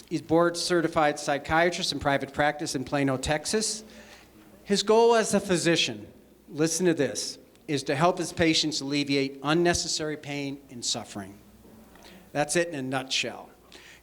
He's board-certified psychiatrist in private practice in Plano, Texas. His goal as a physician, listen to this, is to help his patients alleviate unnecessary pain and suffering. That's it in a nutshell.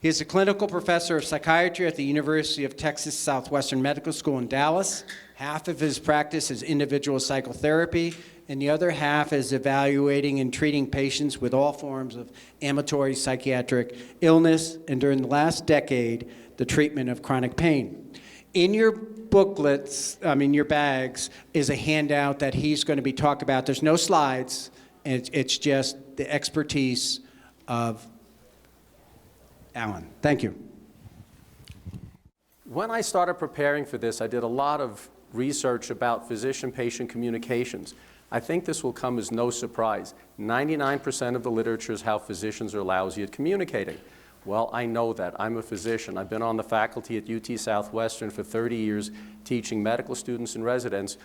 He is a clinical professor of psychiatry at the University of Texas Southwestern Medical School in Dallas. Half of his practice is individual psychotherapy, and the other half is evaluating and treating patients with all forms of ambulatory psychiatric illness, and during the last decade, the treatment of chronic pain. In your booklets, your bags, is a handout that he's going to be talking about. There's no slides, and it's just the expertise of Alan. Thank you. When I started preparing for this, I did a lot of research about physician-patient communications. I think this will come as no surprise. 99% of the literature is how physicians are lousy at communicating. Well, I know that. I'm a physician. I've been on the faculty at UT Southwestern for 30 years teaching medical students and residents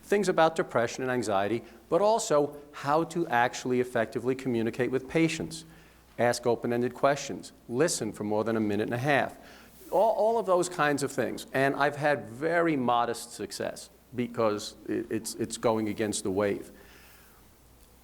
things about depression and anxiety, but also how to actually effectively communicate with patients. Ask open-ended questions. Listen for more than a minute and a half. All of those kinds of things. And I've had very modest success because it's going against the wave.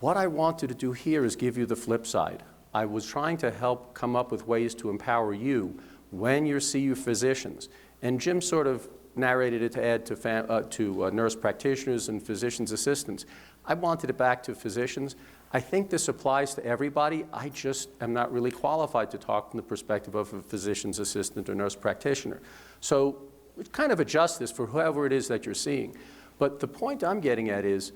What I wanted to do here is give you the flip side. I was trying to help come up with ways to empower you when you see your physicians. And Jim sort of narrated it to add to nurse practitioners and physician's assistants. I wanted it back to physicians. I think this applies to everybody. I just am not really qualified to talk from the perspective of a physician's assistant or nurse practitioner. So kind of adjust this for whoever it is that you're seeing. But the point I'm getting at is,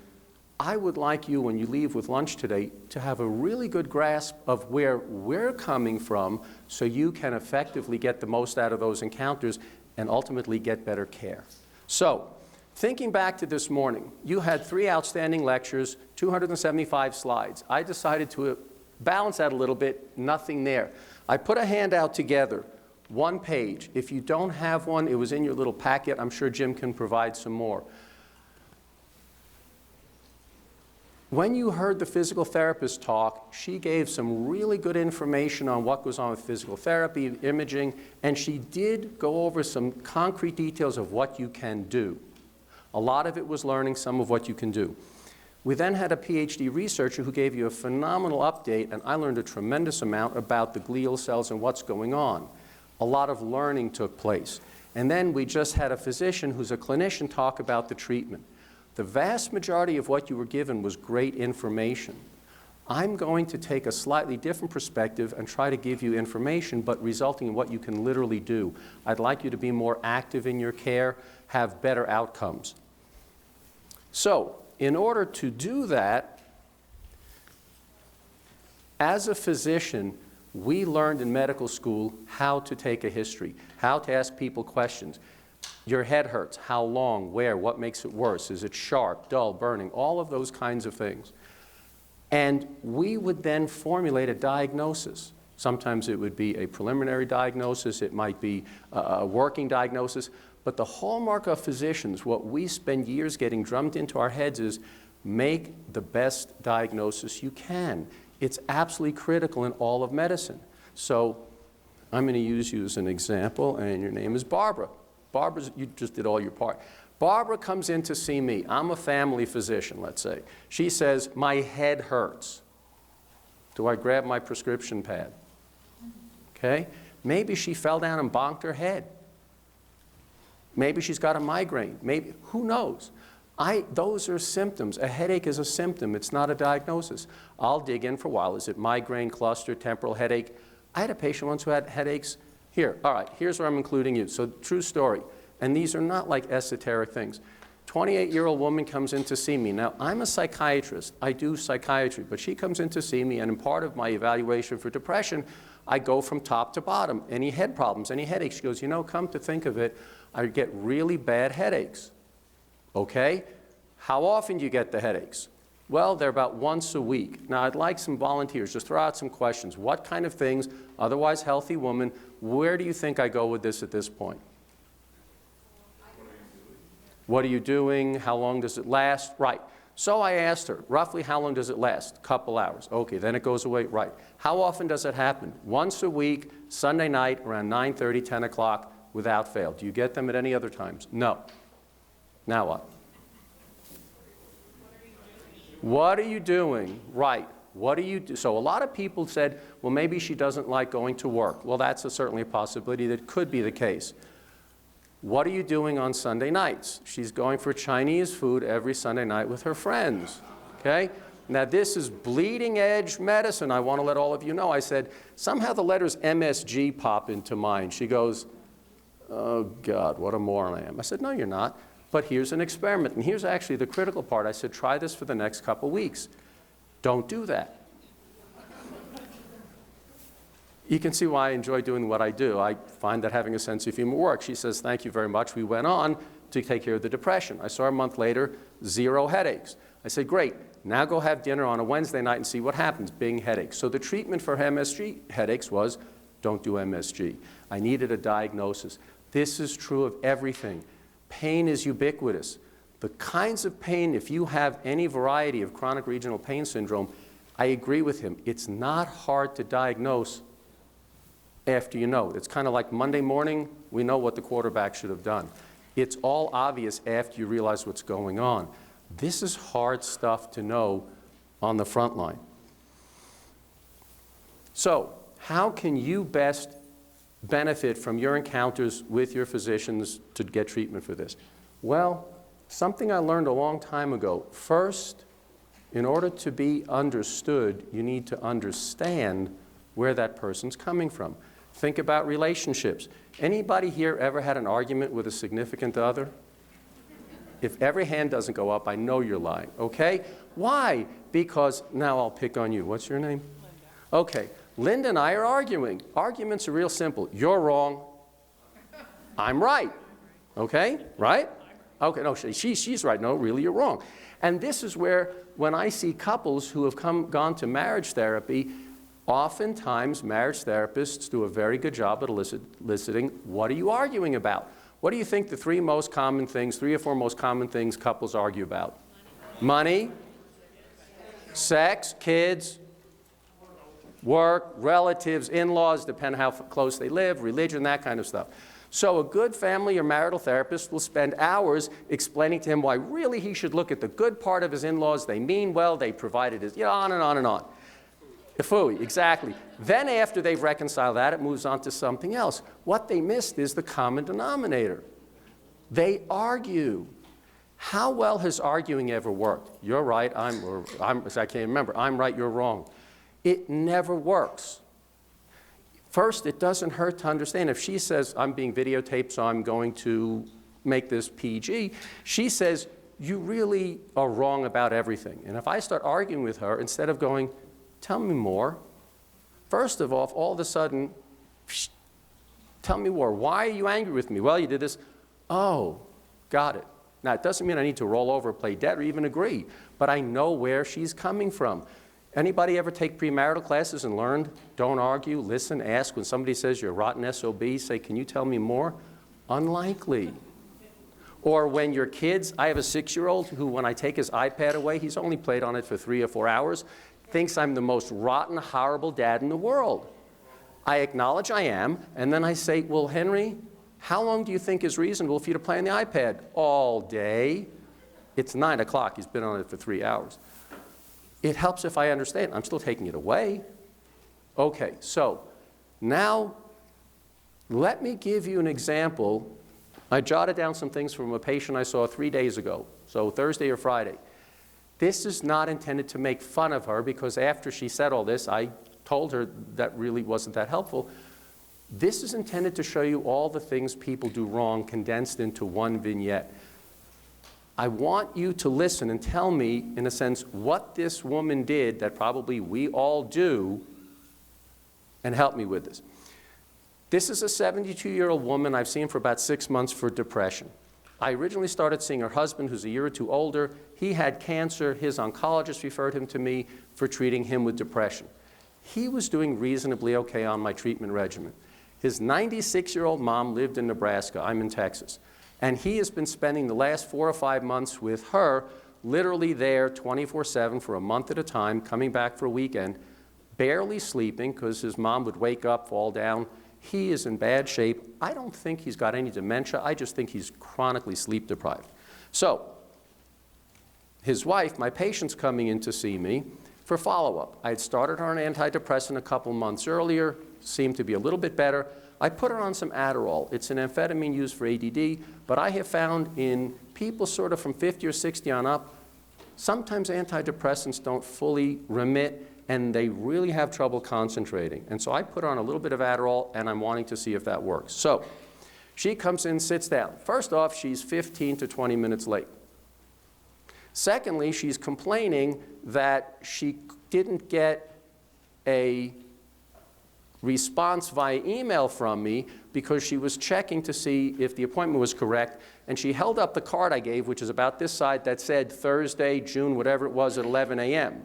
I would like you, when you leave with lunch today, to have a really good grasp of where we're coming from so you can effectively get the most out of those encounters and ultimately get better care. So, thinking back to this morning, you had 3 outstanding lectures, 275 slides. I decided to balance that a little bit, nothing there. I put a handout together, 1 page. If you don't have one, it was in your little packet. I'm sure Jim can provide some more. When you heard the physical therapist talk, she gave some really good information on what goes on with physical therapy, imaging, and she did go over some concrete details of what you can do. A lot of it was learning some of what you can do. We then had a PhD researcher who gave you a phenomenal update, and I learned a tremendous amount about the glial cells and what's going on. A lot of learning took place. And then we just had a physician who's a clinician talk about the treatment. The vast majority of what you were given was great information. I'm going to take a slightly different perspective and try to give you information, but resulting in what you can literally do. I'd like you to be more active in your care, have better outcomes. So, in order to do that, as a physician, we learned in medical school how to take a history, how to ask people questions. Your head hurts. How long? Where? What makes it worse? Is it sharp, dull, burning? All of those kinds of things. And we would then formulate a diagnosis. Sometimes it would be a preliminary diagnosis. It might be a working diagnosis. But the hallmark of physicians, what we spend years getting drummed into our heads is make the best diagnosis you can. It's absolutely critical in all of medicine. So I'm going to use you as an example, and your name is Barbara. Barbara, you just did all your part. Barbara comes in to see me. I'm a family physician, let's say. She says, my head hurts. Do I grab my prescription pad? Okay? Maybe she fell down and bonked her head. Maybe she's got a migraine. Maybe, who knows? Those are symptoms. A headache is a symptom. It's not a diagnosis. I'll dig in for a while. Is it migraine, cluster, temporal headache? I had a patient once who had headaches. Here, all right, here's where I'm including you. So, true story. And these are not like esoteric things. 28-year-old woman comes in to see me. Now, I'm a psychiatrist. I do psychiatry. But she comes in to see me, and in part of my evaluation for depression, I go from top to bottom. Any head problems, any headaches? She goes, you know, come to think of it, I get really bad headaches. Okay? How often do you get the headaches? Well, they're about once a week. Now, I'd like some volunteers. Just throw out some questions. What kind of things, otherwise healthy woman, where do you think I go with this at this point? What are you doing? How long does it last? Right. So I asked her, roughly how long does it last? Couple hours. Okay, then it goes away. Right. How often does it happen? Once a week, Sunday night, around 9:30, 10 o'clock, without fail. Do you get them at any other times? No. Now what? What are you doing? Right. What do you do? So a lot of people said, well, maybe she doesn't like going to work. Well, that's certainly a possibility. That could be the case. What are you doing on Sunday nights? She's going for Chinese food every Sunday night with her friends, okay? Now, this is bleeding edge medicine. I want to let all of you know. I said, somehow the letters MSG pop into mind. She goes, oh, God, what a moron I am. I said, no, you're not. But here's an experiment. And here's actually the critical part. I said, try this for the next couple weeks. Don't do that. You can see why I enjoy doing what I do. I find that having a sense of humor works. She says, thank you very much. We went on to take care of the depression. I saw her a month later, 0 headaches. I said, great. Now go have dinner on a Wednesday night and see what happens, bing headaches. So the treatment for MSG headaches was, don't do MSG. I needed a diagnosis. This is true of everything. Pain is ubiquitous. The kinds of pain, if you have any variety of chronic regional pain syndrome, I agree with him. It's not hard to diagnose after you know it. It's kind of like Monday morning, we know what the quarterback should have done. It's all obvious after you realize what's going on. This is hard stuff to know on the front line. So, how can you best benefit from your encounters with your physicians to get treatment for this? Well, something I learned a long time ago. First, in order to be understood, you need to understand where that person's coming from. Think about relationships. Anybody here ever had an argument with a significant other? If every hand doesn't go up, I know you're lying, okay? Why? Because, now I'll pick on you. What's your name? Linda. Okay, Linda and I are arguing. Arguments are real simple. You're wrong. I'm right. Okay, right? Okay, no, she's right. No, really, you're wrong. And this is where, when I see couples who have gone to marriage therapy, oftentimes marriage therapists do a very good job at eliciting, what are you arguing about? What do you think the 3 or 4 most common things couples argue about? Money, sex, kids, work, relatives, in-laws, depending on how close they live, religion, that kind of stuff. So a good family or marital therapist will spend hours explaining to him why really he should look at the good part of his in-laws. They mean well, they provided his, on and on and on. Phooey, exactly. Then after they've reconciled that, it moves on to something else. What they missed is the common denominator. They argue. How well has arguing ever worked? You're right, I can't remember. I'm right, you're wrong. It never works. First, it doesn't hurt to understand. If she says, I'm being videotaped, so I'm going to make this PG, she says, you really are wrong about everything. And if I start arguing with her, instead of going, tell me more, first of all of a sudden, tell me more. Why are you angry with me? Well, you did this. Oh, got it. Now, it doesn't mean I need to roll over, play dead, or even agree, but I know where she's coming from. Anybody ever take premarital classes and learned, don't argue, listen, ask? When somebody says you're a rotten SOB, say, can you tell me more? Unlikely. Or when your kids, I have a 6-year-old who, when I take his iPad away, he's only played on it for 3 or 4 hours, thinks I'm the most rotten, horrible dad in the world. I acknowledge I am, and then I say, well, Henry, how long do you think is reasonable for you to play on the iPad? All day. It's 9 o'clock. He's been on it for 3 hours. It helps if I understand. I'm still taking it away. Okay, so now let me give you an example. I jotted down some things from a patient I saw 3 days ago, so Thursday or Friday. This is not intended to make fun of her, because after she said all this, I told her that really wasn't that helpful. This is intended to show you all the things people do wrong condensed into one vignette. I want you to listen and tell me, in a sense, what this woman did that probably we all do, and help me with this. This is a 72-year-old woman I've seen for about 6 months for depression. I originally started seeing her husband, who's a year or two older. He had cancer. His oncologist referred him to me for treating him with depression. He was doing reasonably okay on my treatment regimen. His 96-year-old mom lived in Nebraska. I'm in Texas. And he has been spending the last 4 or 5 months with her literally there 24/7 for a month at a time, coming back for a weekend, barely sleeping because his mom would wake up, fall down. He is in bad shape. I don't think he's got any dementia. I just think he's chronically sleep deprived. So his wife, my patient's coming in to see me for follow-up. I had started her on antidepressant a couple months earlier, seemed to be a little bit better. I put her on some Adderall. It's an amphetamine used for ADD, but I have found in people sort of from 50 or 60 on up, sometimes antidepressants don't fully remit and they really have trouble concentrating. And so I put her on a little bit of Adderall and I'm wanting to see if that works. So she comes in, sits down. First off, she's 15 to 20 minutes late. Secondly, she's complaining that she didn't get a response via email from me because she was checking to see if the appointment was correct, and she held up the card I gave, which is about this side, that said Thursday, June, whatever it was, at 11 a.m.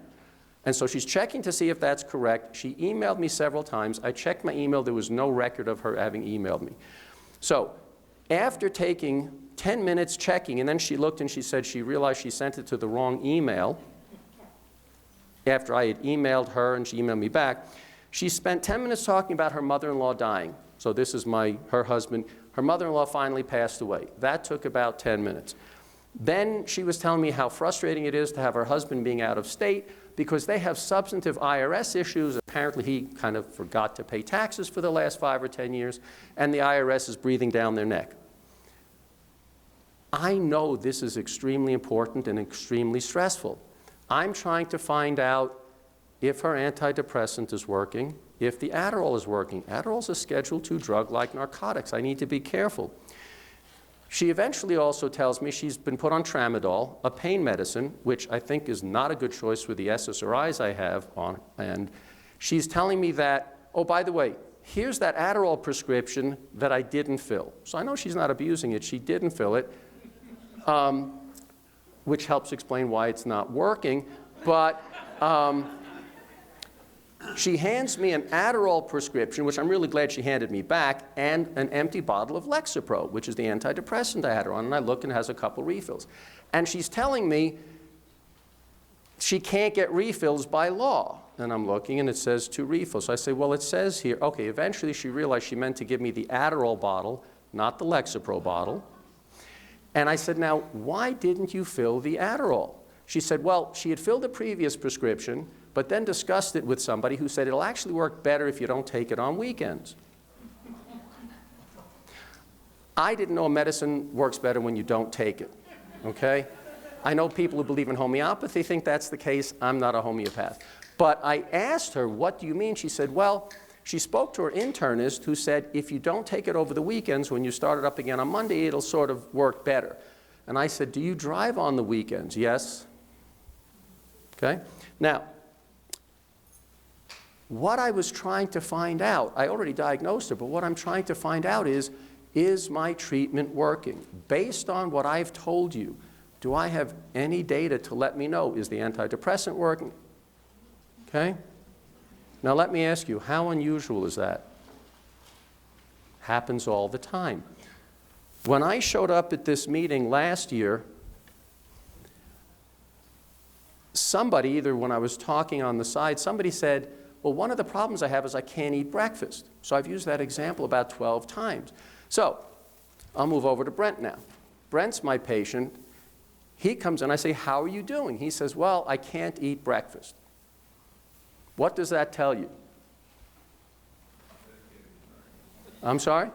And so she's checking to see if that's correct. She emailed me several times. I checked my email. There was no record of her having emailed me. So after taking 10 minutes checking, and then she looked and she said she realized she sent it to the wrong email after I had emailed her and she emailed me back. She spent 10 minutes talking about her mother-in-law dying. So this is her husband. Her mother-in-law finally passed away. That took about 10 minutes. Then she was telling me how frustrating it is to have her husband being out of state because they have substantive IRS issues. Apparently he kind of forgot to pay taxes for the last 5 or 10 years, and the IRS is breathing down their neck. I know this is extremely important and extremely stressful. I'm trying to find out if her antidepressant is working, if the Adderall is working. Adderall is a Schedule II drug like narcotics. I need to be careful. She eventually also tells me she's been put on tramadol, a pain medicine, which I think is not a good choice with the SSRIs I have on. And she's telling me that, oh, by the way, here's that Adderall prescription that I didn't fill. So I know she's not abusing it. She didn't fill it, which helps explain why it's not working. But she hands me an Adderall prescription, which I'm really glad she handed me back, and an empty bottle of Lexapro, which is the antidepressant I had her on, and I look and it has a couple refills. And she's telling me she can't get refills by law. And I'm looking and it says 2 refills. So I say, well, it says here, okay, eventually she realized she meant to give me the Adderall bottle, not the Lexapro bottle. And I said, now, why didn't you fill the Adderall? She said, well, she had filled a previous prescription, but then discussed it with somebody who said it'll actually work better if you don't take it on weekends. I didn't know medicine works better when you don't take it, okay? I know people who believe in homeopathy think that's the case. I'm not a homeopath. But I asked her, what do you mean? She said, well, she spoke to her internist who said, if you don't take it over the weekends, when you start it up again on Monday, it'll sort of work better. And I said, do you drive on the weekends? Yes. Okay? Now, what I was trying to find out, I already diagnosed her, but what I'm trying to find out is my treatment working? Based on what I've told you, do I have any data to let me know, is the antidepressant working? Okay? Now let me ask you, how unusual is that? Happens all the time. When I showed up at this meeting last year, somebody, either when I was talking on the side, somebody said, well, one of the problems I have is I can't eat breakfast. So I've used that example about 12 times. So I'll move over to Brent now. Brent's my patient. He comes in, I say, how are you doing? He says, well, I can't eat breakfast. What does that tell you? I'm sorry?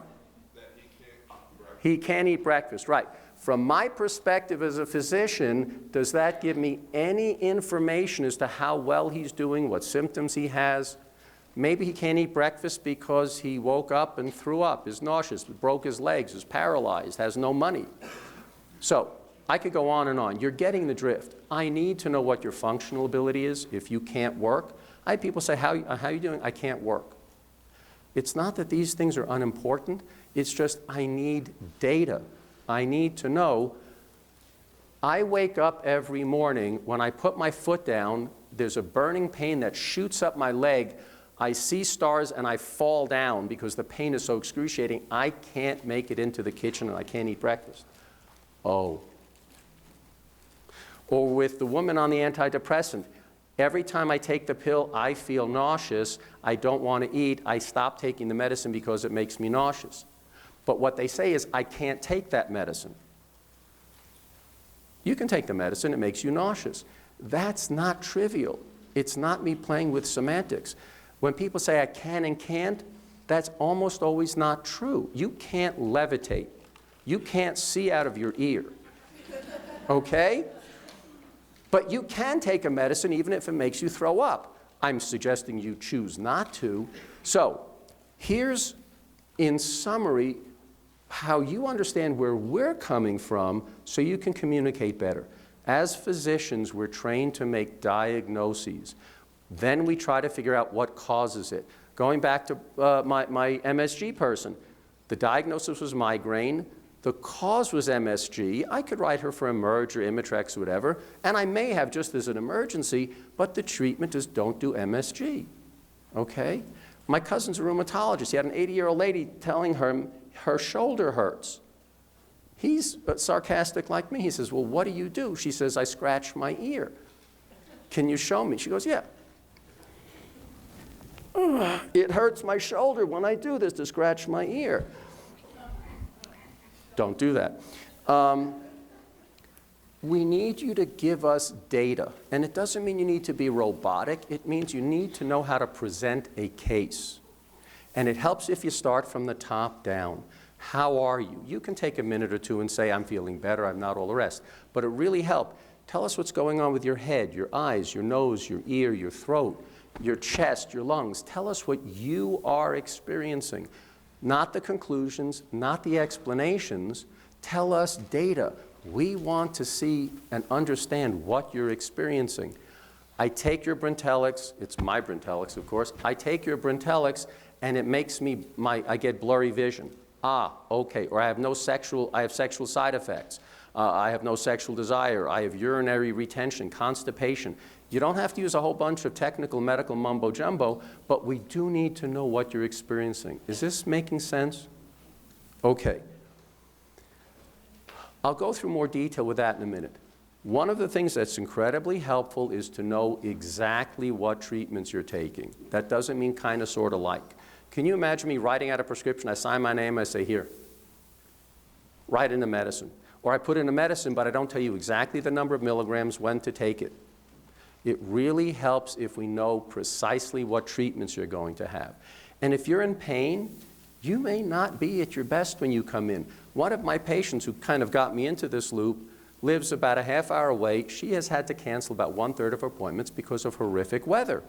He can't eat breakfast, right. From my perspective as a physician, does that give me any information as to how well he's doing, what symptoms he has? Maybe he can't eat breakfast because he woke up and threw up, is nauseous, broke his legs, is paralyzed, has no money. So I could go on and on. You're getting the drift. I need to know what your functional ability is if you can't work. I have people say, how are you doing? I can't work. It's not that these things are unimportant. It's just I need data. I need to know. I wake up every morning. When I put my foot down, there's a burning pain that shoots up my leg. I see stars and I fall down because the pain is so excruciating. I can't make it into the kitchen and I can't eat breakfast. Oh. Or with the woman on the antidepressant, every time I take the pill, I feel nauseous. I don't want to eat. I stop taking the medicine because it makes me nauseous. But what they say is, I can't take that medicine. You can take the medicine, it makes you nauseous. That's not trivial. It's not me playing with semantics. When people say I can and can't, that's almost always not true. You can't levitate. You can't see out of your ear. Okay? But you can take a medicine even if it makes you throw up. I'm suggesting you choose not to. So here's, in summary, how you understand where we're coming from so you can communicate better. As physicians, we're trained to make diagnoses. Then we try to figure out what causes it. Going back to my MSG person, the diagnosis was migraine. The cause was MSG. I could write her for Emerge or Imitrex or whatever, and I may have just as an emergency, but the treatment is don't do MSG, okay? My cousin's a rheumatologist. He had an 80-year-old lady telling her her shoulder hurts. He's sarcastic like me. He says, well, what do you do? She says, I scratch my ear. Can you show me? She goes, yeah. It hurts my shoulder when I do this to scratch my ear. Don't do that. We need you to give us data. And it doesn't mean you need to be robotic. It means you need to know how to present a case. And it helps if you start from the top down. How are you? You can take a minute or two and say, I'm feeling better, I'm not all the rest. But it really helped. Tell us what's going on with your head, your eyes, your nose, your ear, your throat, your chest, your lungs. Tell us what you are experiencing. Not the conclusions, not the explanations. Tell us data. We want to see and understand what you're experiencing. I take your Brintellix, it's my Brintellix, of course. I take your Brintellix and it makes me, I get blurry vision. Ah, okay, or I have sexual side effects. I have no sexual desire. I have urinary retention, constipation. You don't have to use a whole bunch of technical medical mumbo jumbo, but we do need to know what you're experiencing. Is this making sense? Okay. I'll go through more detail with that in a minute. One of the things that's incredibly helpful is to know exactly what treatments you're taking. That doesn't mean kind of, sort of, like. Can you imagine me writing out a prescription? I sign my name, I say, here, write in the medicine. Or I put in a medicine, but I don't tell you exactly the number of milligrams, when to take it. It really helps if we know precisely what treatments you're going to have. And if you're in pain, you may not be at your best when you come in. One of my patients who kind of got me into this loop lives about a half hour away. She has had to cancel about 1/3 of her appointments because of horrific weather,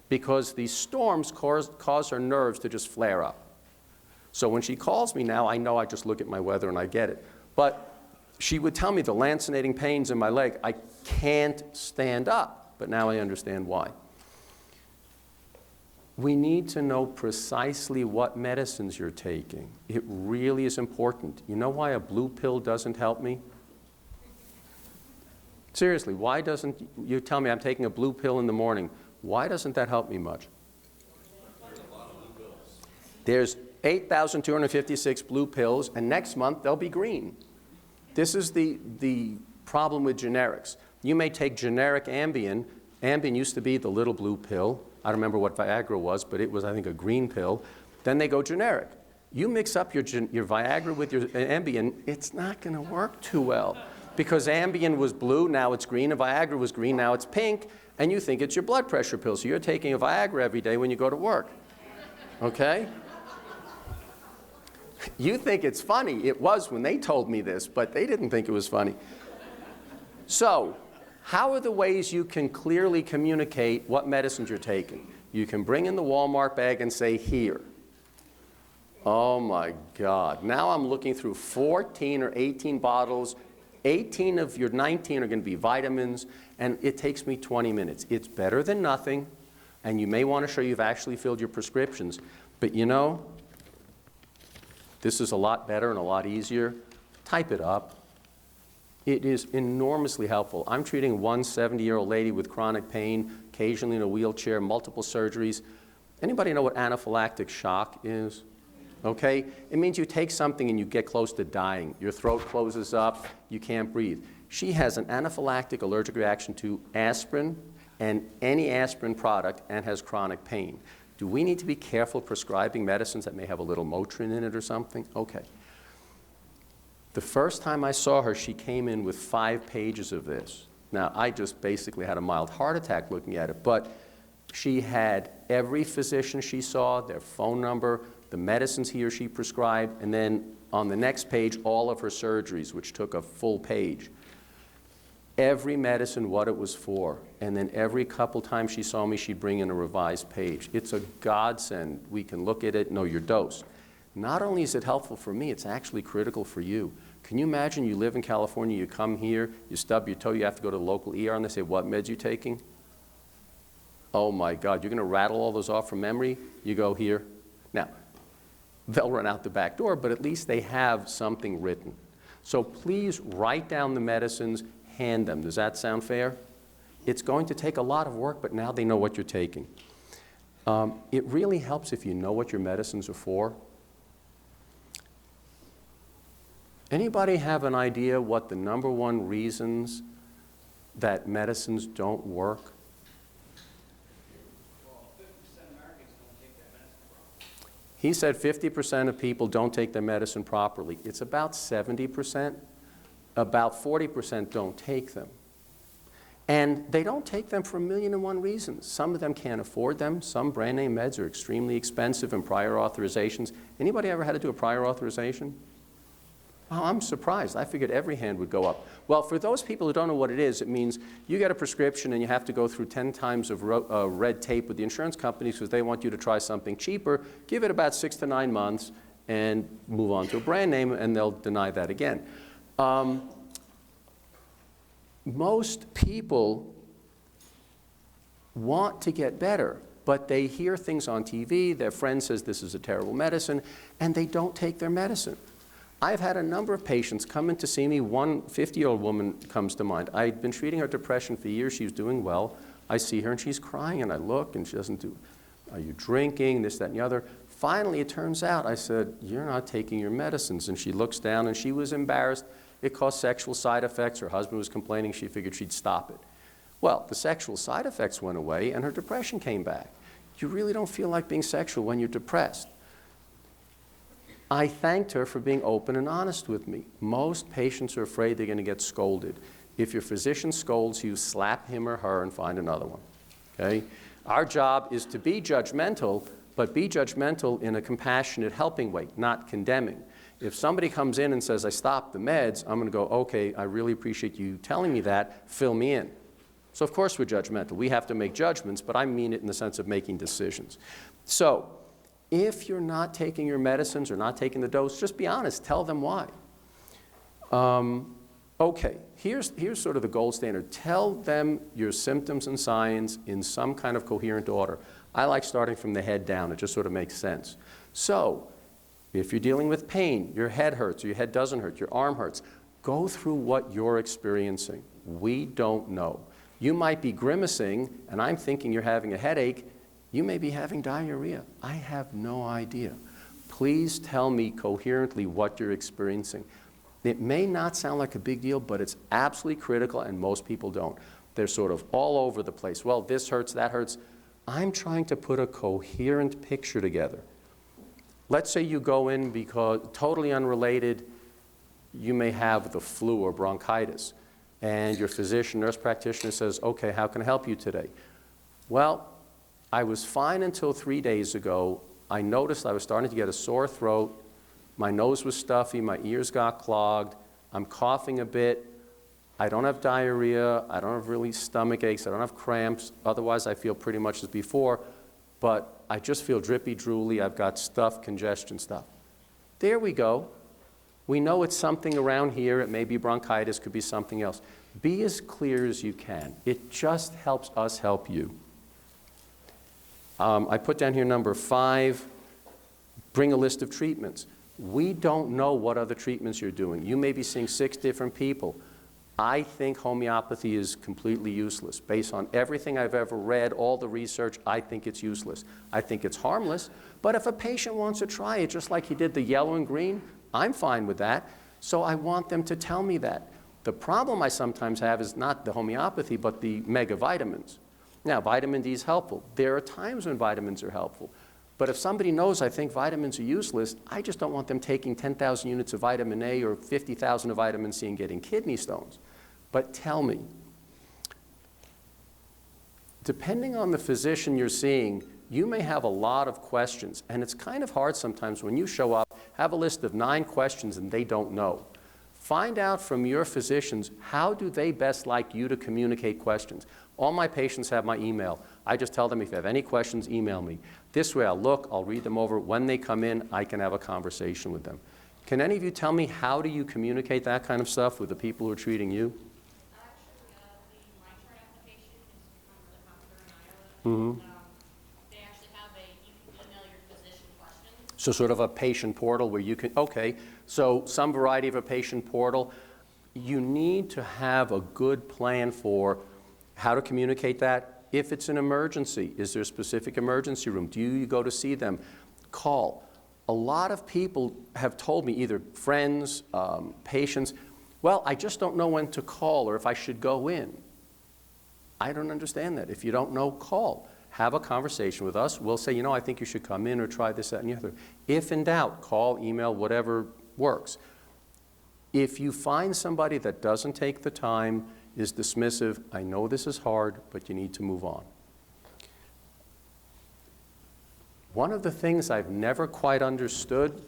because these storms cause her nerves to just flare up. So when she calls me now, I know I just look at my weather and I get it. But she would tell me the lancinating pains in my leg. I can't stand up, but now I understand why. We need to know precisely what medicines you're taking. It really is important. You know why a blue pill doesn't help me? Seriously, why doesn't you tell me I'm taking a blue pill in the morning? Why doesn't that help me much? There's 8,256 blue pills, and next month they'll be green. This is the problem with generics. You may take generic Ambien. Ambien used to be the little blue pill. I don't remember what Viagra was, but it was, I think, a green pill. Then they go generic. You mix up your Viagra with your Ambien, it's not going to work too well. Because Ambien was blue, now it's green, and Viagra was green, now it's pink, and you think it's your blood pressure pill. So you're taking a Viagra every day when you go to work. Okay? You think it's funny. It was when they told me this, but they didn't think it was funny. So, how are the ways you can clearly communicate what medicines you're taking? You can bring in the Walmart bag and say, here. Oh my God. Now I'm looking through 14 or 18 bottles. 18 of your 19 are going to be vitamins, and it takes me 20 minutes. It's better than nothing, and you may want to show you've actually filled your prescriptions. But you know, this is a lot better and a lot easier. Type it up. It is enormously helpful. I'm treating one 70-year-old lady with chronic pain, occasionally in a wheelchair, multiple surgeries. Anybody know what anaphylactic shock is? Okay? It means you take something and you get close to dying. Your throat closes up, you can't breathe. She has an anaphylactic allergic reaction to aspirin and any aspirin product and has chronic pain. Do we need to be careful prescribing medicines that may have a little Motrin in it or something? Okay. The first time I saw her, she came in with 5 pages of this. Now, I just basically had a mild heart attack looking at it, but she had every physician she saw, their phone number, the medicines he or she prescribed, and then on the next page, all of her surgeries, which took a full page. Every medicine, what it was for, and then every couple times she saw me, she'd bring in a revised page. It's a godsend. We can look at it, know your dose. Not only is it helpful for me, it's actually critical for you. Can you imagine you live in California, you come here, you stub your toe, you have to go to the local ER, and they say, what meds you taking? Oh my God, you're going to rattle all those off from memory? You go here. Now, they'll run out the back door, but at least they have something written. So please write down the medicines, hand them. Does that sound fair? It's going to take a lot of work, but now they know what you're taking. It really helps if you know what your medicines are for. Anybody have an idea what the #1 reasons that medicines don't work? He said 50% of people don't take their medicine properly. It's about 70%. About 40% don't take them. And they don't take them for 1,000,001 reasons. Some of them can't afford them. Some brand name meds are extremely expensive and prior authorizations. Anybody ever had to do a prior authorization? Oh, I'm surprised. I figured every hand would go up. Well, for those people who don't know what it is, it means you get a prescription and you have to go through 10 times of red tape with the insurance companies because they want you to try something cheaper. Give it about 6 to 9 months and move on to a brand name, and they'll deny that again. Most people want to get better, but they hear things on TV, their friend says this is a terrible medicine, and they don't take their medicine. I've had a number of patients come in to see me. One 50-year-old woman comes to mind. I'd been treating her depression for years. She was doing well. I see her and she's crying, and I look and she doesn't do, are you drinking, this, that, and the other. Finally, it turns out, I said, you're not taking your medicines. And she looks down and she was embarrassed. It caused sexual side effects. Her husband was complaining. She figured she'd stop it. Well, the sexual side effects went away and her depression came back. You really don't feel like being sexual when you're depressed. I thanked her for being open and honest with me. Most patients are afraid they're going to get scolded. If your physician scolds you, slap him or her and find another one. Okay? Our job is to be judgmental, but be judgmental in a compassionate, helping way, not condemning. If somebody comes in and says, I stopped the meds, I'm going to go, okay, I really appreciate you telling me that, fill me in. So of course we're judgmental. We have to make judgments, but I mean it in the sense of making decisions. So if you're not taking your medicines or not taking the dose, just be honest. Tell them why. Okay, here's sort of the gold standard. Tell them your symptoms and signs in some kind of coherent order. I like starting from the head down. It just sort of makes sense. So if you're dealing with pain, your head hurts, or your head doesn't hurt, your arm hurts, go through what you're experiencing. We don't know. You might be grimacing, and I'm thinking you're having a headache. You may be having diarrhea. I have no idea. Please tell me coherently what you're experiencing. It may not sound like a big deal, but it's absolutely critical, and most people don't. They're sort of all over the place. Well, this hurts, that hurts. I'm trying to put a coherent picture together. Let's say you go in because, totally unrelated, you may have the flu or bronchitis, and your physician, nurse practitioner says, okay, how can I help you today? Well, I was fine until 3 days ago. I noticed I was starting to get a sore throat. My nose was stuffy. My ears got clogged. I'm coughing a bit. I don't have diarrhea. I don't have really stomach aches. I don't have cramps. Otherwise, I feel pretty much as before. But I just feel drippy, drooly. I've got stuff, congestion stuff. There we go. We know it's something around here. It may be bronchitis. Could be something else. Be as clear as you can. It just helps us help you. I put down here number 5, bring a list of treatments. We don't know what other treatments you're doing. You may be seeing 6 different people. I think homeopathy is completely useless. Based on everything I've ever read, all the research, I think it's useless. I think it's harmless, but if a patient wants to try it, just like he did the yellow and green, I'm fine with that. So I want them to tell me that. The problem I sometimes have is not the homeopathy, but the megavitamins. Now, vitamin D is helpful. There are times when vitamins are helpful. But if somebody knows I think vitamins are useless, I just don't want them taking 10,000 units of vitamin A or 50,000 of vitamin C and getting kidney stones. But tell me, depending on the physician you're seeing, you may have a lot of questions. And it's kind of hard sometimes when you show up, have a list of 9 questions and they don't know. Find out from your physicians, how do they best like you to communicate questions? All my patients have my email. I just tell them, if you have any questions, email me. This way I'll look, I'll read them over. When they come in, I can have a conversation with them. Can any of you tell me, how do you communicate that kind of stuff with the people who are treating you? Actually, the MyChart application is from the hospital in Iowa. They actually have you can email your physician questions. So sort of a patient portal where you can, okay, so some variety of a patient portal. You need to have a good plan for how to communicate that. If it's an emergency, is there a specific emergency room? Do you go to see them? Call. A lot of people have told me, either friends, patients, well, I just don't know when to call or if I should go in. I don't understand that. If you don't know, call. Have a conversation with us. We'll say, I think you should come in or try this, that, and the other. If in doubt, call, email, whatever works. If you find somebody that doesn't take the time, is dismissive, I know this is hard, but you need to move on. One of the things I've never quite understood,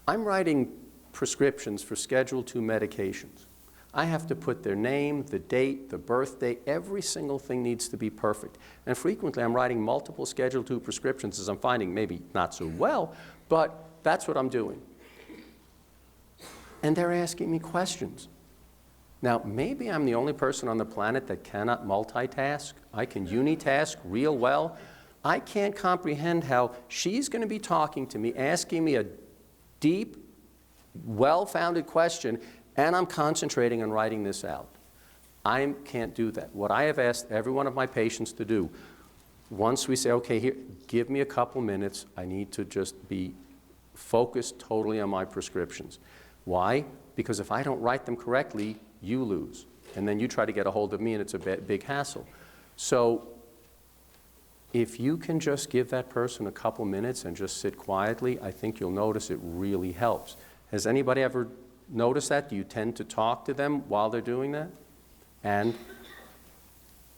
I'm writing prescriptions for Schedule II medications. I have to put their name, the date, the birth date, every single thing needs to be perfect. And frequently I'm writing multiple Schedule II prescriptions, as I'm finding, maybe not so well, but that's what I'm doing. And they're asking me questions. Now, maybe I'm the only person on the planet that cannot multitask. I can unitask real well. I can't comprehend how she's going to be talking to me, asking me a deep, well-founded question, and I'm concentrating on writing this out. I can't do that. What I have asked every one of my patients to do, once we say, okay, here, give me a couple minutes, I need to just be focused totally on my prescriptions. Why? Because if I don't write them correctly, you lose. And then you try to get a hold of me and it's a big hassle. So if you can just give that person a couple minutes and just sit quietly, I think you'll notice it really helps. Has anybody ever noticed that? Do you tend to talk to them while they're doing that? And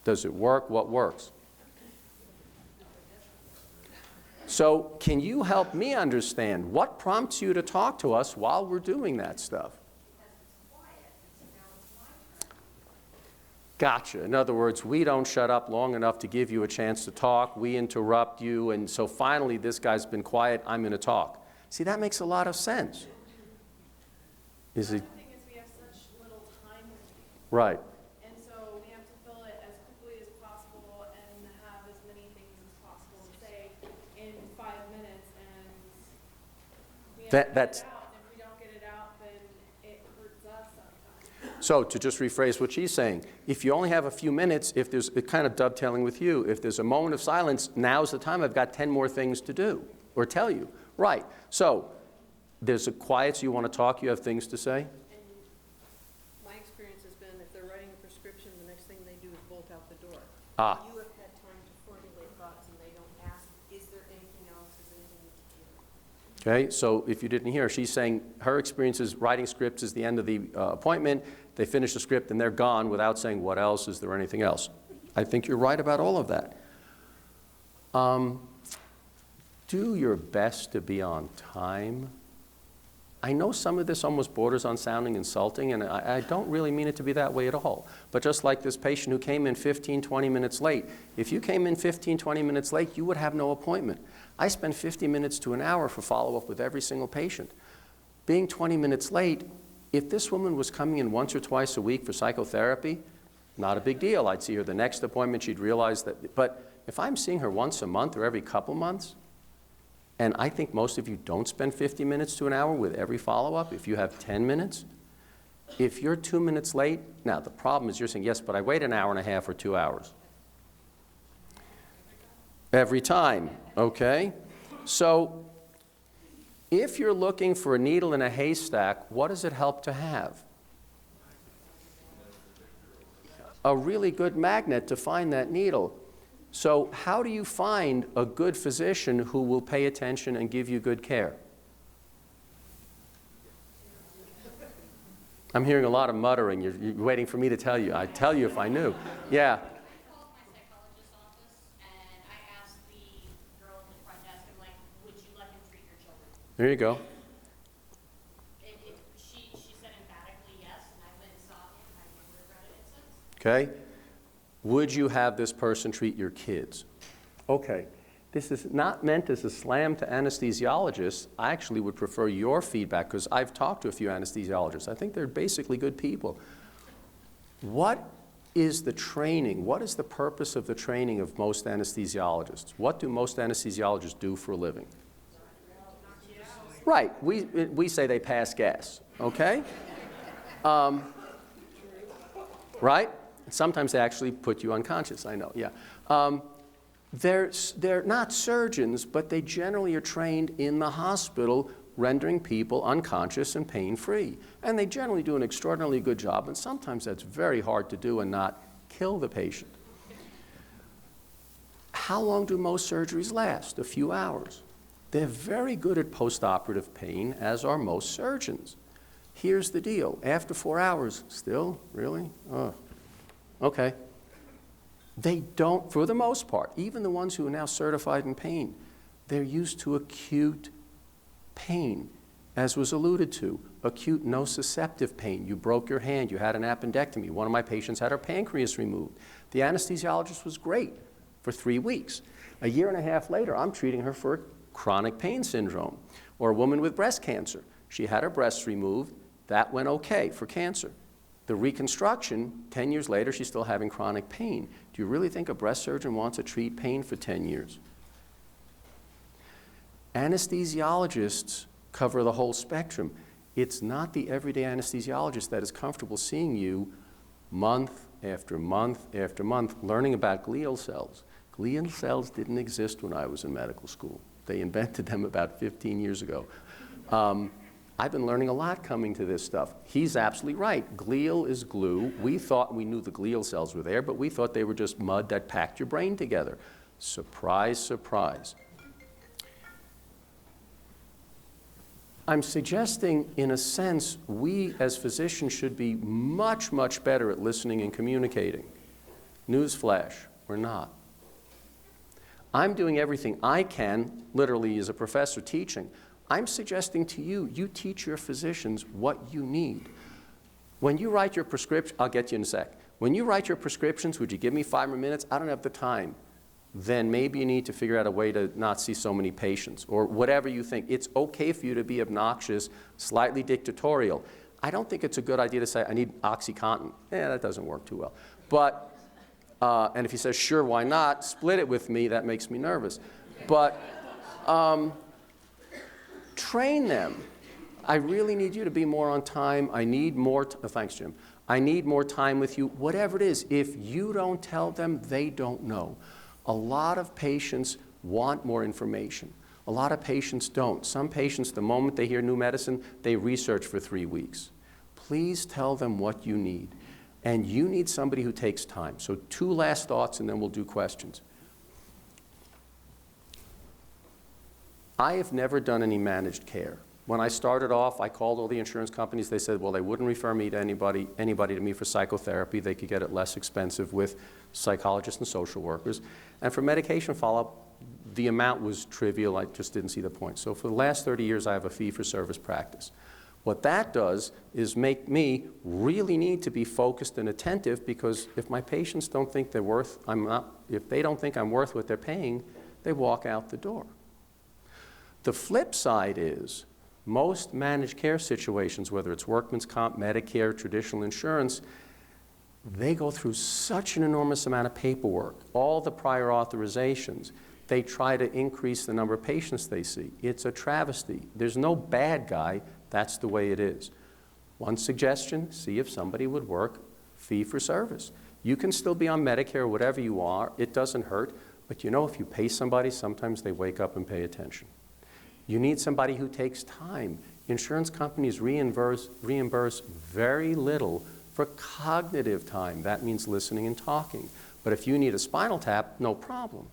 does it work? What works? So can you help me understand what prompts you to talk to us while we're doing that stuff? Gotcha. In other words, we don't shut up long enough to give you a chance to talk. We interrupt you, and so finally this guy's been quiet, I'm going to talk. See, that makes a lot of sense. Is it? The thing is, we have such little time with you. Right. And so we have to fill it as quickly as possible and have as many things as possible to say in 5 minutes, and we have to get it out. And if we don't get it out, then it hurts us sometimes. So to just rephrase what she's saying, if you only have a few minutes, if there's kind of dovetailing with you, if there's a moment of silence, now's the time. I've got 10 more things to do or tell you. Right. So there's a quiet, so you want to talk, you have things to say? And my experience has been, if they're writing a prescription, the next thing they do is bolt out the door. Ah. You have had time to formulate thoughts, and they don't ask, is there anything else, is there anything to do? Okay, so if you didn't hear, she's saying her experience is writing scripts is the end of the appointment. They finish the script and they're gone without saying, what else? Is there anything else? I think you're right about all of that. Do your best to be on time. I know some of this almost borders on sounding insulting, and I don't really mean it to be that way at all. But just like this patient who came in 15, 20 minutes late, if you came in 15, 20 minutes late, you would have no appointment. I spend 50 minutes to an hour for follow-up with every single patient. Being 20 minutes late, if this woman was coming in once or twice a week for psychotherapy, not a big deal. I'd see her the next appointment, she'd realize that. But if I'm seeing her once a month or every couple months, and I think most of you don't spend 50 minutes to an hour with every follow-up. If you have 10 minutes, if you're 2 minutes late, now the problem is you're saying, yes, but I wait an hour and a half or 2 hours. Every time, okay? So If you're looking for a needle in a haystack, what does it help to have? A really good magnet to find that needle. So how do you find a good physician who will pay attention and give you good care? I'm hearing a lot of muttering. You're waiting for me to tell you. I'd tell you if I knew. Yeah. I called my psychologist's office and I asked the girl at the front desk, I'm like, would you let him treat your children? There you go. She said emphatically yes, and I went and saw him, and I never regretted it since. Okay? Would you have this person treat your kids? Okay. This is not meant as a slam to anesthesiologists. I actually would prefer your feedback because I've talked to a few anesthesiologists. I think they're basically good people. What is the training? What is the purpose of the training of most anesthesiologists? What do most anesthesiologists do for a living? Right. We say they pass gas, okay? Right? Sometimes they actually put you unconscious, I know, yeah. They're not surgeons, but they generally are trained in the hospital rendering people unconscious and pain-free. And they generally do an extraordinarily good job, and sometimes that's very hard to do and not kill the patient. How long do most surgeries last? A few hours. They're very good at postoperative pain, as are most surgeons. Here's the deal. After 4 hours, still? Really? Oh. Okay. They don't, for the most part, even the ones who are now certified in pain, they're used to acute pain, as was alluded to, acute nociceptive pain. You broke your hand, you had an appendectomy. One of my patients had her pancreas removed. The anesthesiologist was great for 3 weeks. A year and a half later, I'm treating her for chronic pain syndrome. Or a woman with breast cancer. She had her breasts removed. That went okay for cancer. The reconstruction, 10 years later, she's still having chronic pain. Do you really think a breast surgeon wants to treat pain for 10 years? Anesthesiologists cover the whole spectrum. It's not the everyday anesthesiologist that is comfortable seeing you month after month after month learning about glial cells. Glial cells didn't exist when I was in medical school. They invented them about 15 years ago. I've been learning a lot coming to this stuff. He's absolutely right. Glial is glue. We thought we knew the glial cells were there, but we thought they were just mud that packed your brain together. Surprise, surprise. I'm suggesting, in a sense, we as physicians should be much, much better at listening and communicating. Newsflash, we're not. I'm doing everything I can, literally as a professor teaching. I'm suggesting to you, you teach your physicians what you need. When you write your prescription, I'll get you in a sec. When you write your prescriptions, would you give me 5 more minutes? I don't have the time. Then maybe you need to figure out a way to not see so many patients, or whatever you think. It's okay for you to be obnoxious, slightly dictatorial. I don't think it's a good idea to say, I need OxyContin. Yeah, that doesn't work too well. But, and if he says, sure, why not, split it with me, that makes me nervous. But train them. I really need you to be more on time. I need more, thanks, Jim. I need more time with you, whatever it is. If you don't tell them, they don't know. A lot of patients want more information. A lot of patients don't. Some patients, the moment they hear new medicine, they research for 3 weeks. Please tell them what you need. And you need somebody who takes time. So 2 last thoughts, and then we'll do questions. I have never done any managed care. When I started off, I called all the insurance companies. They said, well, they wouldn't refer me to anybody to me for psychotherapy. They could get it less expensive with psychologists and social workers. And for medication follow-up, the amount was trivial. I just didn't see the point. So for the last 30 years, I have a fee-for-service practice. What that does is make me really need to be focused and attentive, because if my patients don't think they're worth, if they don't think I'm worth what they're paying, they walk out the door. The flip side is, most managed care situations, whether it's workman's comp, Medicare, traditional insurance, they go through such an enormous amount of paperwork, all the prior authorizations. They try to increase the number of patients they see. It's a travesty. There's no bad guy. That's the way it is. One suggestion, see if somebody would work fee for service. You can still be on Medicare, whatever you are. It doesn't hurt. But you know, if you pay somebody, sometimes they wake up and pay attention. You need somebody who takes time. Insurance companies reimburse very little for cognitive time. That means listening and talking. But if you need a spinal tap, no problem.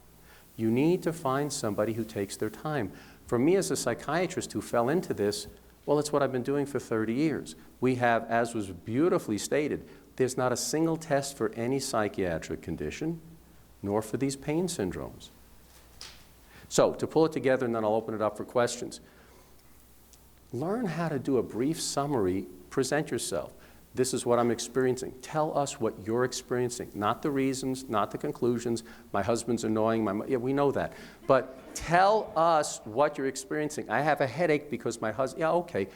You need to find somebody who takes their time. For me as a psychiatrist who fell into this, well, it's what I've been doing for 30 years. We have, as was beautifully stated, there's not a single test for any psychiatric condition, nor for these pain syndromes. So, to pull it together, and then I'll open it up for questions. Learn how to do a brief summary, present yourself. This is what I'm experiencing. Tell us what you're experiencing, not the reasons, not the conclusions. My husband's annoying, yeah, we know that. But tell us what you're experiencing. I have a headache because my husband, yeah, okay.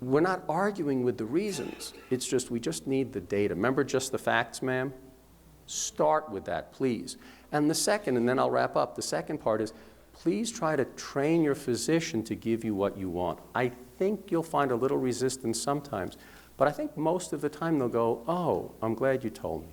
We're not arguing with the reasons. It's just, we just need the data. Remember just the facts, ma'am? Start with that, please. And the second, and then I'll wrap up, the second part is, please try to train your physician to give you what you want. I think you'll find a little resistance sometimes, but I think most of the time they'll go, oh, I'm glad you told me.